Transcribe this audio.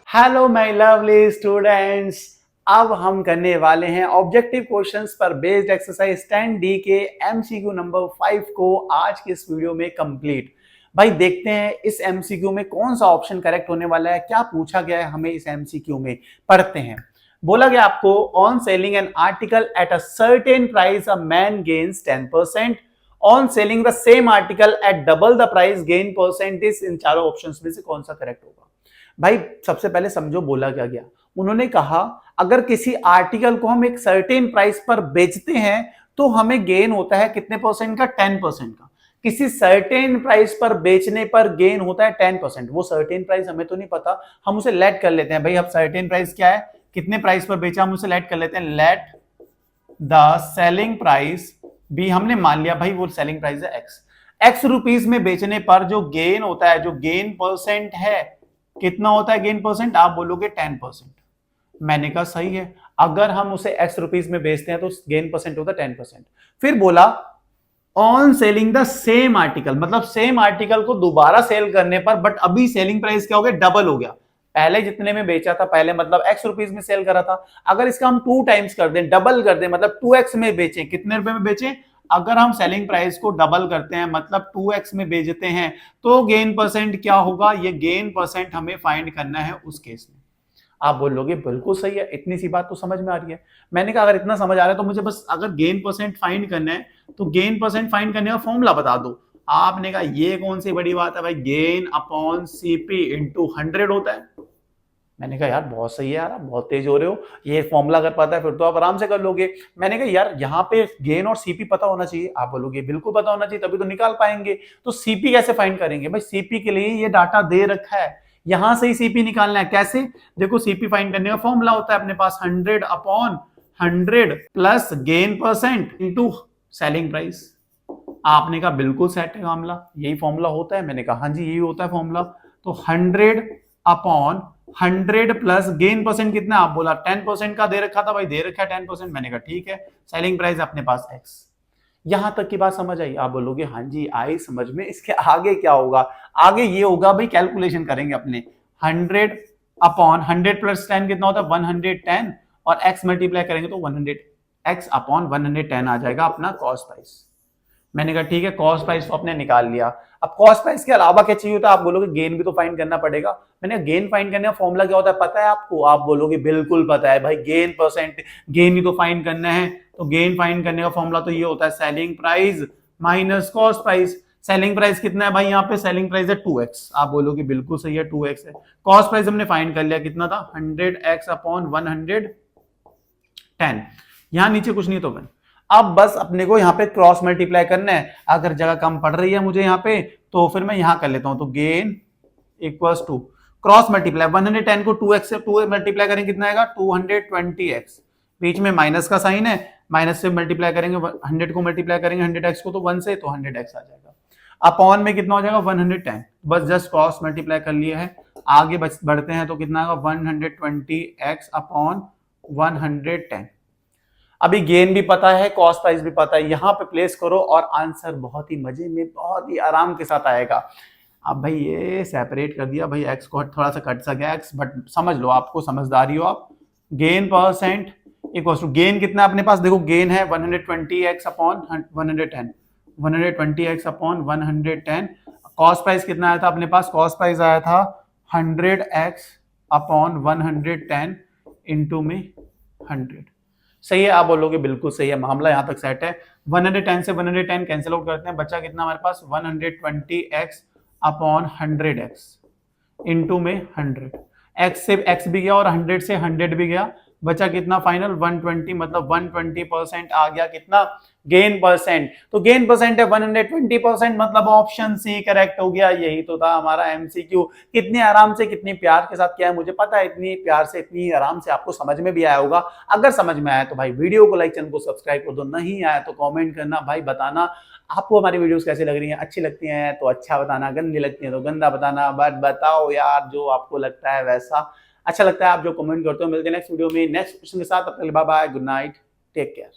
Hello my lovely students. अब हम करने वाले हैं ऑब्जेक्टिव क्वेश्चंस पर बेस्ड एक्सरसाइज 10D के एमसीक्यू नंबर 5 को आज के इस वीडियो में कंप्लीट। भाई देखते हैं इस एमसीक्यू में कौन सा ऑप्शन करेक्ट होने वाला है, क्या पूछा गया है हमें इस एमसीक्यू में। पढ़ते हैं। बोला गया आपको on selling an article at a certain price a man gains 10%, on selling the same article at double the price gain percentage. इन चारों ऑप्शंस में से कौन सा करेक्ट होगा। भाई सबसे पहले समझो बोला क्या गया। उन्होंने कहा अगर किसी आर्टिकल को हम एक सर्टेन प्राइस पर बेचते हैं तो हमें गेन होता है कितने परसेंट का, 10% का। किसी सर्टेन प्राइस पर बेचने पर गेन होता है 10%। वो सर्टेन प्राइस हमें तो नहीं पता, हम उसे लेट कर लेते हैं। भाई अब सर्टेन प्राइस क्या है, कितने प्राइस पर बेचा, हम उसे लेट कर लेते हैं। Let the selling price be, हमने मान लिया भाई वो सेलिंग प्राइस है एक्स रुपीस में बेचने पर जो गेन होता है, जो गेन परसेंट है, कितना होता है गेन परसेंट, आप बोलोगे 10%। मैंने कहा सही है, अगर हम उसे एक्स रुपीस में बेचते हैं तो गेन परसेंट होता है 10%। फिर बोला on selling the same article, मतलब सेम आर्टिकल को दोबारा सेल करने पर, बट अभी सेलिंग प्राइस क्या हो गया, डबल हो गया। पहले जितने में बेचा था, पहले मतलब एक्स रुपीस में सेल करा था, अगर इसका हम 2 टाइम्स कर दें, डबल कर दें, मतलब 2x में बेचें, कितने रुपए में बेचें, अगर हम सेलिंग प्राइस को डबल करते हैं मतलब 2x में बेचते हैं तो गेन परसेंट क्या होगा, ये गेन परसेंट हमें फाइंड करना है उस केस में। आप बोलोगे बिल्कुल सही है, इतनी सी बात तो समझ में आ रही है। मैंने कहा अगर इतना समझ आ रहा है तो मुझे बस अगर गेन परसेंट फाइंड करना है तो गेन परसेंट फाइंड करने का फॉर्मूला बता दो। आपने कहा ये कौन सी बड़ी बात है भाई, गेन अपॉन सीपी इंटू 100 होता है। मैंने कहा यार बहुत सही है यार, आप बहुत तेज हो रहे हो, ये फॉर्मूला कर पाता है फिर तो आप आराम से कर लोगे। मैंने कहा यार यहाँ पे गेन और सीपी पता होना चाहिए, आप बोलोगे बिल्कुल पता होना चाहिए तभी तो निकाल पाएंगे। तो सीपी कैसे फाइंड करेंगे, भाई सीपी के लिए ये डाटा दे रखा है, यहां से ही सीपी निकालना है। कैसे, देखो सीपी फाइंड करने का फॉर्मूला होता है अपने पास 100 upon 100 plus gain percent into selling price. आपने कहा बिल्कुल सेट है मामला, यही फॉर्मूला होता है। मैंने कहा हाँ जी यही होता है फॉर्मूला। तो 100 अपॉन 100 प्लस गेन परसेंट कितना, आप बोला 10% का दे रखा था, भाई दे रखा है 10%। मैंने कहा ठीक है, सेलिंग प्राइस अपने पास एक्स। यहां तक की बात समझ आई, आप बोलोगे हाँ जी आई समझ में। इसके आगे क्या होगा, आगे ये होगा भाई कैलकुलेशन करेंगे अपने 100 अपॉन 100 प्लस 10 कितना होता है 110, और x मल्टीप्लाई करेंगे तो 100 x अपॉन 110 आ जाएगा अपना कॉस्ट प्राइस। मैंने कहा ठीक है, कॉस्ट प्राइस को आपने निकाल लिया। अब कॉस्ट प्राइस के अलावा क्या चाहिए होता है, आप बोलोगे गेन भी तो फाइंड करना पड़ेगा। मैंने गेन फाइंड करने का फॉर्मूला क्या होता है पता है आपको, आप बोलोगे बिल्कुल पता है भाई, गेन परसेंट, गेन ही तो फाइंड करना है। तो गेन फाइंड करने का फॉर्मूला तो ये होता है selling price minus cost price. Selling price कितना है भाई, यहाँ पे सेलिंग प्राइस है 2x, आप बोलोगे बिल्कुल सही है 2x है। कॉस्ट प्राइस हमने फाइंड कर लिया, कितना था 100x अपॉन 110। यहां नीचे कुछ नहीं तो बन, अब बस अपने को यहाँ पे क्रॉस मल्टीप्लाई करना है। अगर जगह कम पड़ रही है मुझे यहाँ पे तो फिर मैं यहाँ कर लेता हूं, तो gain equals to cross multiply 110 को 2x से 2 मल्टीप्लाई करेंगे कितना आएगा 220x, बीच में माइनस का साइन है, माइनस से मल्टीप्लाई करेंगे 100 को मल्टीप्लाई करेंगे 100x को तो 1 से, तो 100x आ जाएगा। अपॉन में कितना हो जाएगा 110, बस जस्ट क्रॉस मल्टीप्लाई कर लिया है। आगे बढ़ते हैं तो कितना आएगा 120x अपॉन 110। अभी गेन भी पता है, कॉस्ट प्राइस भी पता है, यहां पे प्लेस करो और आंसर बहुत ही मजे में, बहुत ही आराम के साथ आएगा। अब भाई ये सेपरेट कर दिया भाई, एक्स को थोड़ा सा कट सा गया एक्स, बट समझ लो, आपको समझदारी हो आप। Gain percent equals to gain कितना अपने पास, देखो गेन है 120x upon 110, 120x upon 110। Cost price कितना आया था अपने पास, कॉस्ट प्राइस आया था 100x अपॉन 110 इंटू में 100। सही है, आप बोलोगे बिल्कुल सही है, मामला यहां तक सेट है। 110 से 110 कैंसिल आउट करते हैं, बचा कितना हमारे पास 120x अपॉन 100x इंटू में 100। x से x भी गया और 100 से 100 भी गया, बचा कितना फाइनल 120, मतलब 120% आ गया कितना गेन परसेंट। तो गेन परसेंट है 120%, मतलब ऑप्शन सी करेक्ट हो गया। यही तो था हमारा एमसीक्यू। कितने आराम से, कितनी प्यार के साथ किया है मुझे पता है, इतनी प्यार से, इतनी आराम से आपको समझ में भी आया होगा। अगर समझ में आया तो भाई वीडियो को लाइक, चैनल को सब्सक्राइब कर दो, नहीं आया तो कमेंट करना भाई, बताना आपको हमारी वीडियोस कैसी लग रही हैं। अच्छी लगती हैं तो अच्छा बताना, गंदी लगती है तो गंदा बताना, बट बताओ यार जो आपको लगता है वैसा अच्छा लगता है, आप जो कमेंट करते हो। मिलते हैं नेक्स्ट वीडियो में नेक्स्ट क्वेश्चन के साथ, अपने bye bye, good night, take care.